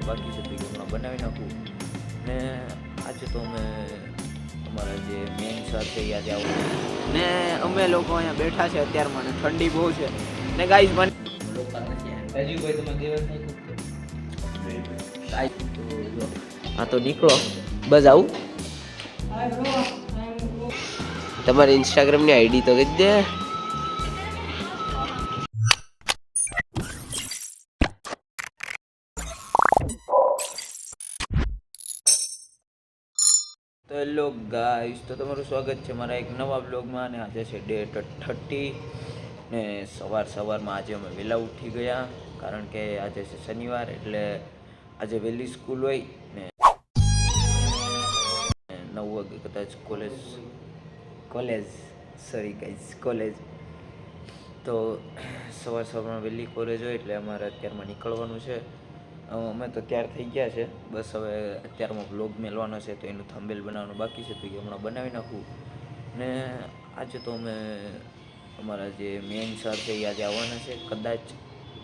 બનાવવાનું બાકી છે તો એ હમણાં બનાવી નાખું. ને આજે તો અમે અમારા જે મેન સર છે એ આજે આવું ને અમે લોકો અહીંયા બેઠા છે અત્યારમાં ને ઠંડી બહુ છે ને ગાઈઝ મને રાજીવભાઈ તમે દેવા હા તો નીકળો બસ આવું તમારી ઇન્સ્ટાગ્રામની આઈડી તો કહી દે. તો હેલો ગાઈસ, તો તમારું સ્વાગત છે મારા એક નવા બ્લોગમાં. અને આજે છે ડેટ 30 ને સવારમાં આજે અમે વહેલા ઉઠી ગયા કારણ કે આજે છે શનિવાર એટલે આજે વહેલી સ્કૂલ હોય ને 9 વાગે કદાચ કોલેજ તો સવારમાં વહેલી કોલેજ હોય એટલે અમારે અત્યારમાં નીકળવાનું છે. અમે તો તૈયાર થઈ ગયા છે, બસ હવે અત્યારમાં બ્લોગ મેળવાનો છે તો એનું થંબેલ બનાવવાનું બાકી છે તો એ હમણાં બનાવી નાખું. ને આજે તો અમે અમારા જે મેન સર છે એ આજે આવવાના છે કદાચ,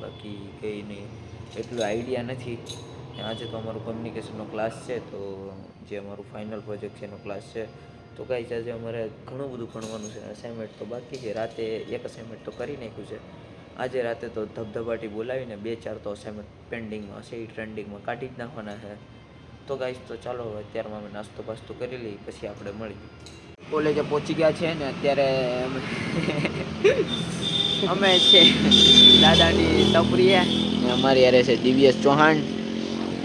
બાકી કંઈ નહીં એટલું આઈડિયા નથી. આજે તો અમારો કમ્યુનિકેશનનો ક્લાસ છે તો જે અમારું ફાઇનલ પ્રોજેક્ટ છે એનો ક્લાસ છે. તો ગાઈસ આજે અમારે ઘણું બધું ભણવાનું છે, અસાઇનમેન્ટ તો બાકી છે. રાતે એક અસાઇનમેન્ટ તો કરી નાખ્યું છે. આજે રાતે તો ધબધબાટી બોલાવીને 2-4 તો અસાઇનમેન્ટ પેન્ડિંગમાં છે, એ ટ્રેન્ડિંગમાં કાઢી જ નાખવાના છે. તો ગાઈસ તો ચાલો હવે અત્યારમાં અમે નાસ્તો પાસ્તો કરી લઈએ પછી આપણે મળીએ. કોલેજે પહોંચી ગયા છે ને અત્યારે અમે છે દાદાની ટપરીએ ને અમારી યારે છે દિવ્યેશ ચૌહાણ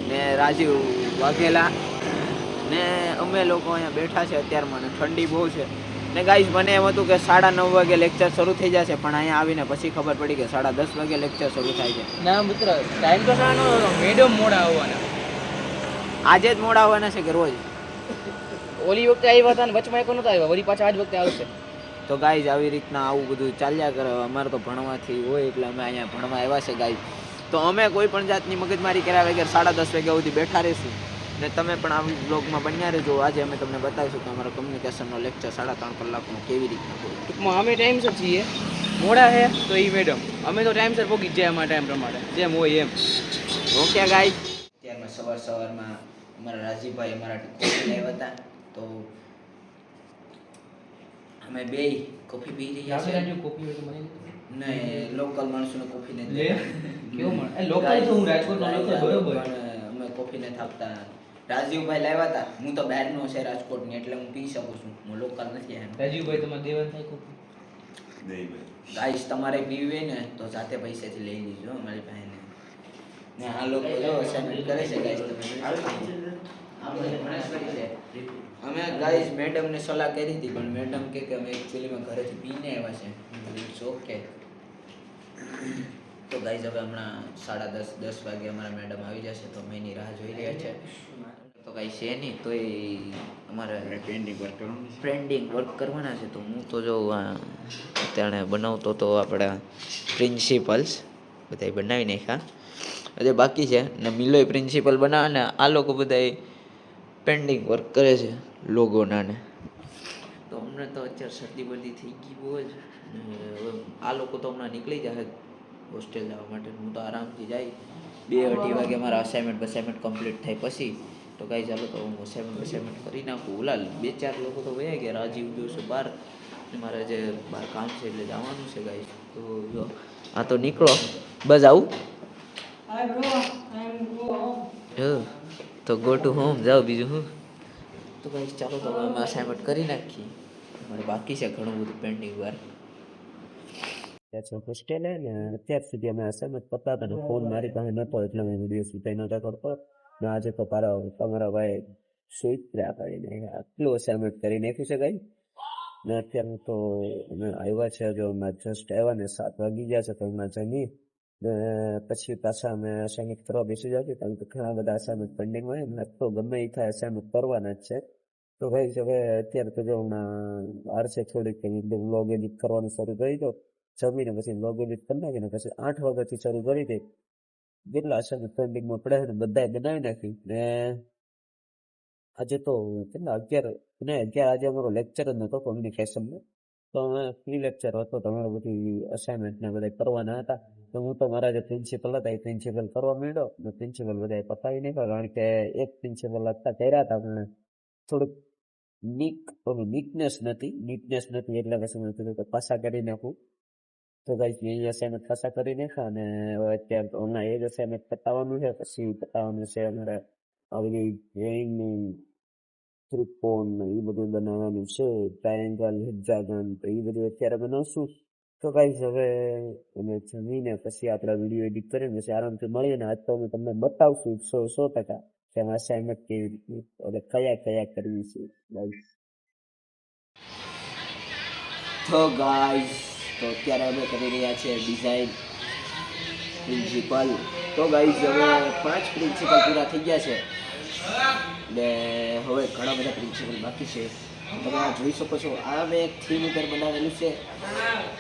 ને રાજીવ વાઘેલા ને અમે લોકો અહીંયા બેઠા છે અત્યારમાં ને ઠંડી બહુ છે ને ગાઈઝ મને એમ હતું કે 9:30 વાગે લેક્ચર શરૂ થઈ જશે, પણ અહીંયા આવીને પછી ખબર પડી કે 10:30 વાગે લેક્ચર શરૂ થાય છે. ના મિત્ર, ટાઈમ તો સાનો મેડમ મોડા આવવાના. આજે જ મોડા આવવાના છે કે રોજ? ઓલી વખતે આવ્યા હતા ને વચમાં એક નહોતા આવ્યા, વળી પાછા આજ વખતે આવશે. તો ગાઈઝ આવી રીતના આવું બધું ચાલ્યા કરે. અમારે તો ભણવાથી હોય એટલે અમે અહીંયા ભણવા આવ્યા છે ગાઈઝ. તો અમે કોઈ પણ જાતની મગજમારી કર્યા વગર 10:30 વાગ્યા સુધી બેઠા રહીશું ને તમે પણ આવી બ્લોગમાં બન્યા રહેજો. આજે અમે તમને બતાવીશું કે અમારો કમ્યુનિકેશનનો લેક્ચર 3.5 કલાકનો કેવી રીતના હોય. ટૂંકમાં અમે ટાઈમસર છીએ, મોડા છે તો એ મેડમ, અમે તો ટાઈમસર પહોંચી જ જાય અમારા ટાઈમ પ્રમાણે જેમ હોય એમ. ઓકે ગાઈઝ, ત્યારમાં સવારમાં અમારા રાજીવભાઈ અમારા કોફી લાવ્યા હતા તો અમે બે કોફી પી રહ્યા છીએ. કોપી હોય તો મને ને લોકલ માણસોને કોફી ને કેવું મળે? લોકલ તો હું રાજકોટનો લોકલ બરોબર. અમે કોફી ને થાપતા રાજીવભાઈ લાવ્યા હતા. હું તો બહારનો છે રાજકોટની એટલે હું પી શકું છું, હું લોકલ નથી એમ. રાજીવભાઈ તમારે દેવાનું થાય કોપી? ગાઈસ તમારે પીવી હોય ને તો જાતે પૈસાથી લઈ લીજો અમારી પાસે. ને આ લોકો જો અસાઇનમેન્ટ કરે છે ગાઈસ, તમે આપણે ભણેશ કરી છે. અમે ગાઈસ મેડમને સલાહ કરી હતી પણ મેડમ કે અમે એકચ્યુઅલીમાં ઘરેથી પીને આવ્યા છે. It's okay. તો ગાઈસ હવે હમણાં 10:30 વાગે અમારા મેડમ આવી જશે તો અમે એની રાહ જોઈ રહ્યા છે. તો ગાઈસ છે નહીં તો એ અમારે પેન્ડિંગ વર્ક કરવાના છે. તો હું તો જો અત્યારે બનાવતો તો આપણા પ્રિન્સિપલ્સ બધા બનાવી નાખ્યા, હજી બાકી છે ને મિલોય પ્રિન્સિપલ બનાવે ને આ લોકો બધા પેન્ડિંગ વર્ક કરે છે લોગોના ને. તો અમને તો અત્યારે શરદી બરદી થઈ ગઈ બહુ જ. આ લોકો તો હમણાં નીકળી જશે હોસ્ટેલ જવા માટે. હું તો આરામથી જાય 2-2:30 વાગે મારા અસાઇનમેન્ટ કમ્પ્લીટ થાય પછી. તો કાંઈ ચાલો તો હું અસાઇનમેન્ટ કરી નાખું. ઓલા 2-4 લોકો તો વયા ગયા, રાજીવ ગયો છે બહાર, મારે જે બહાર કામ છે એટલે જવાનું છે ગાઈસ. તો જો હા તો નીકળો બસ આવું તો ગો ટુ હોમ જાઓ બીજું હું. તો ગાઈસ ચાલો તો અમે અસાઇનમેન્ટ કરી નાખીએ, મારે બાકી છે ઘણું બધું પેન્ડિંગ વાર. હોસ્ટેલ ને અત્યાર સુધી અમે અસાઇનમેન્ટ કરતા હતા ને ફોન મારી પાસે નતો એટલે મેં વિડીયો શૂટાઈ નતા કરતો ને આજે તો તમારા ભાઈ સુઈત્રા કરીને આટલું અસાઇનમેન્ટ કરી નાખ્યું છે ગાઈ. ને અત્યારે તો અમે આવ્યા છે, જો અમે જસ્ટ આવ્યા ને 7 વાગી ગયા છે તો હમણાં જમી ને પછી પાછા અમે અસાઇનમેન્ટ કરવા બેસી જઈએ કારણ કે ઘણા બધા અસાઇનમેન્ટ પેન્ડિંગ હોય ને તો ગમે એ થાય અસાઇનમેન્ટ કરવાના જ છે. તો ભાઈ હવે અત્યારે તો જો હમણાં વાર છે થોડીક વ્લોગ એડિટ કરવાનું શરૂ કરી દો, જમીને પછી વ્લોગ એડિટ કરી નાખીને પછી 8 વાગ્યાથી શરૂ કરી દઈ. જેટલા અસાઇનમેન્ટ પેન્ડિંગમાં પડ્યા છે ને બધાએ બનાવી નાખી ને આજે તો કેટલા 11 આજે અમારો લેક્ચર જ નહોતો કોમ્યુનિકેશનનો, તો અમે ફ્રી લેક્ચર હતો. તમારે બધી અસાઇનમેન્ટ ને બધા કરવાના હતા તો હું તો મારા જે પ્રિન્સિપલ હતા એ પ્રિન્સિપલ કરવા માંડ્યો ને પ્રિન્સિપલ બધા પતાવી નાખ્યા કારણ કે એક પ્રિન્સિપલ હતા કર્યા હતા પણ થોડુંક નીટનેસ નથી એટલે પછી મેં કીધું કે પાછા કરી નાખું તો ગાઈસ મેં અસાઇનમેન્ટ પાછા કરી નાખ્યા અને હવે અત્યારે તો હમણાં એ જ અસાઇનમેન્ટ પતાવવાનું છે પછી પતાવવાનું છે અમારે આવી ડ્રોઈંગનું ત્રિકોણ ને એ બધું બનાવવાનું છે ટ્રાયેંગલ હેક્ઝાગન તો એ બધું અત્યારે બનાવશું તો ગાઈસ હવે અમે જમીને પછી આપણે વિડીયો એડિટ કરીને પછી આરામથી મળીએ ને આજ તો અમે તમને બતાવશું 100% કે અમે અસાઇનમેન્ટ કેવી રીતે એટલે કયા કરવી છે ગાઈસ તો ગાઈસ તો અત્યારે અમે કરી રહ્યા છીએ ડિઝાઇન પ્રિન્સિપલ તો ગાઈસ હવે 5 પ્રિન્સિપલ પૂરા થઈ ગયા છે ને હવે ઘણા બધા પ્રિન્સિપલ બાકી છે તમે આ જોઈ શકો છો આ મેં એક થીમ ઉપર બનાવેલું છે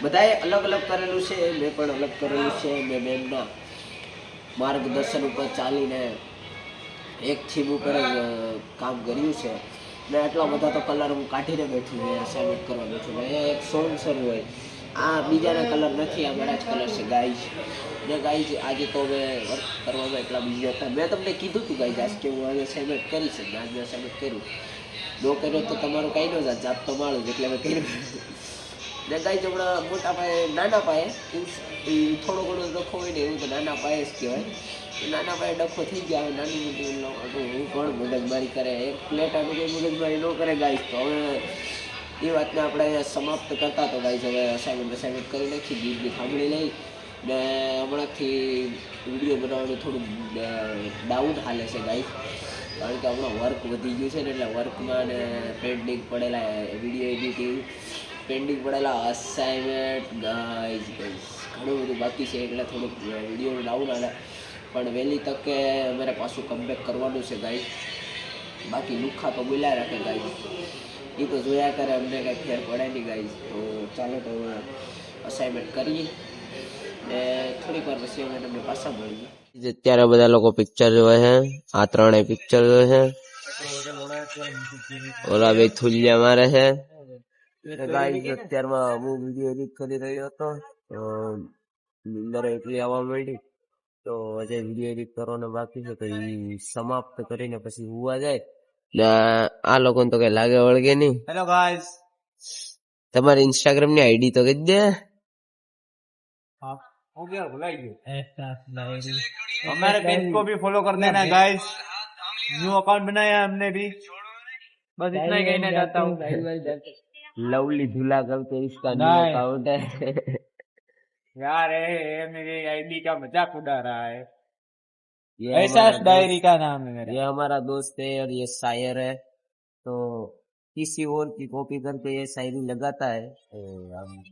બધાએ અલગ અલગ કરેલું છે મેં પણ અલગ કરેલું છે મેં મેમના માર્ગદર્શન ઉપર ચાલીને એક થીમ ઉપર જ કામ કર્યું છે ને એટલા બધા તો કલર હું કાઢીને બેઠું મેં અસાઇનમેન્ટ કરવા બેઠું ને એક સોંગ શરૂ હોય આ બીજાના કલર નથી આ મારા જ કલર છે ગાઈઝ ને ગાઈઝ આજે તો મેં વર્ક કરવામાં એટલા બીજી હતા મેં તમને કીધું હતું ગાઈઝ આજ કે હું આજે અસાઇનમેન્ટ કરીશ ને આજ મેં અસાઇનમેન્ટ કર્યું ન કર્યો તો તમારું કંઈ ન જાત જાત તો માળું એટલે મેં કર્યું ને ગાઈઝ હમણાં મોટા પાયે નાના પાયે એ થોડો ઘણો ડખો હોય ને એવું તો નાના પાયે જ કહેવાય નાના પાયે ડખો થઈ ગયા હવે નાની મોટી હું પણ મગજમારી કરે એક પ્લેટ આનું કોઈ મગજમારી ન કરે ગાઈઝ તો હવે એ વાતને આપણે સમાપ્ત કરતા તો ગાઈઝ હવે અસાઇનમેન્ટ કરી નાખી ગીત સાંભળી લઈ ને હમણાંથી વિડીયો બનાવવાનું થોડું ડાઉન હાલે છે ગાઈઝ કારણ કે હમણાં વર્ક વધી ગયું છે ને એટલે વર્કમાં ને પેન્ડિંગ પડેલા વિડીયો એડિટિંગ પેન્ડિંગ પડેલા અસાઇનમેન્ટ ગાઈઝ ઘણું બધું બાકી છે એટલે થોડુંક વિડીયો ડાઉન હાલે પણ વહેલી તકે અમારે પાછું કમબેક કરવાનું છે ગાઈઝ બાકી લુખ્ખા તો બોલ્યા રાખે ગાઈઝ એ તો જોયા કરે અમને કંઈ ફેર પડે નહીં ગાઈઝ તો ચાલો તો અસાઇનમેન્ટ કરીએ ને થોડીક વાર પછી અમે તમને પાછા મળીએ અત્યારે બધા લોકો પિક્ચર જોવે છે આ ત્રણેય પિક્ચર જોવે છે ઓલા બે થુલિયા મારે છે ગાઈસ અત્યારમાં હું વિડીયો એડિટ કરી રહ્યો હતો તો નીંદર એટલી આવવા માંડી તો હજે વિડીયો એડિટ કરવાનો બાકી છે તો એ સમાપ્ત કરીને પછી હુવા જાય ને આ લોકોને તો કઈ લાગે વળગે નહીં હેલો ગાઈસ તમારી इंस्टाग्राम ની आईडी तो કહી દે हाँ हो गया भुलाई गए हमारे पेज को भी फॉलो कर देना गाइस न्यू अकाउंट बनाया है हमने भी बस इतना ही कहना चाहता हूँ लवली धुला करके इसका न्यू नहीं। अकाउंट है यार ये मेरी आईडी का मजाक उड़ा रहा है ये ऐसा हमारा डायरी का नाम है दोस्त- मेरा ये हमारा दोस्त है और ये शायर है तो किसी और की कॉपी करके ये शायरी लगाता है तो हम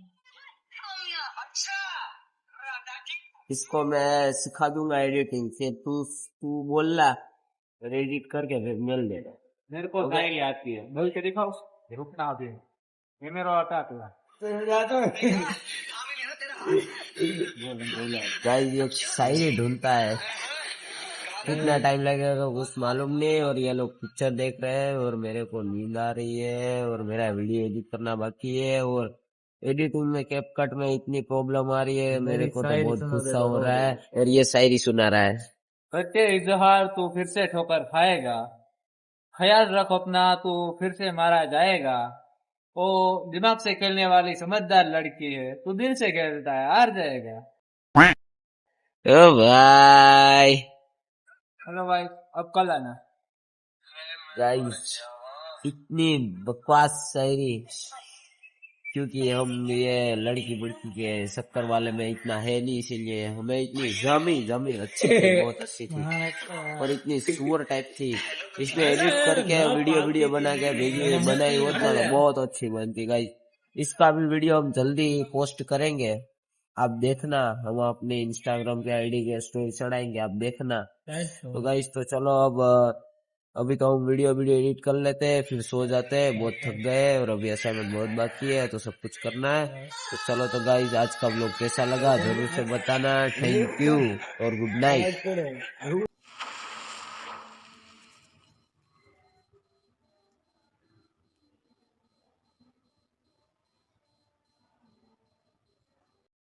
इसको मैं सिखा दूंगा एडिटिंग फिर तू बोलना और एडिट करके फिर मिल देना मेरे को शायरी आती है बोल के दिखाओ रुकना अभी ये मेरा आता था गाइस ये शायरी ढूंढता है कितना टाइम लगेगा कुछ मालूम नहीं और ये लोग पिक्चर देख रहे हैं और मेरे को नींद आ रही है और मेरा वीडियो एडिट करना बाकी है और एडिटिंग में कैपकट में इतनी प्रॉब्लम आ रही है मेरे को तो बहुत गुस्सा हो रहा है और ये शायरी सुना रहा है सच्चे इजहार तू फिर से ठोकर खाएगा ख्याल रख अपना तू फिर से मारा जाएगा ओ दिमाग से खेलने वाली समझदार लड़की है तू दिल से खेलता है हार जाएगा ओ भाई हेलो भाई अब कल आना गाइस इतनी बकवास शायरी क्योंकि हम ये लड़की बुड़की के शक्कर वाले में इतना है नहीं इसीलिए हमें इतनी जमी अच्छी थी बहुत अच्छी थी और इतनी सुअर टाइप थी इसमें एडिट करके वीडियो बना के बनाई होती तो बहुत अच्छी बनती गाइस इसका भी वीडियो हम जल्दी पोस्ट करेंगे आप देखना हम अपने इंस्टाग्राम के आईडी के स्टोरी चढ़ाएंगे आप देखना तो गाइस तो चलो अब अभी तो हम वीडियो एडिट कर लेते हैं फिर सो जाते हैं बहुत थक गए और अभी असाइनमेंट बहुत बाकी है तो सब कुछ करना है तो चलो तो गाइस आज का व्लॉग कैसा लगा जरूर से बताना थैंक यू और गुड नाइट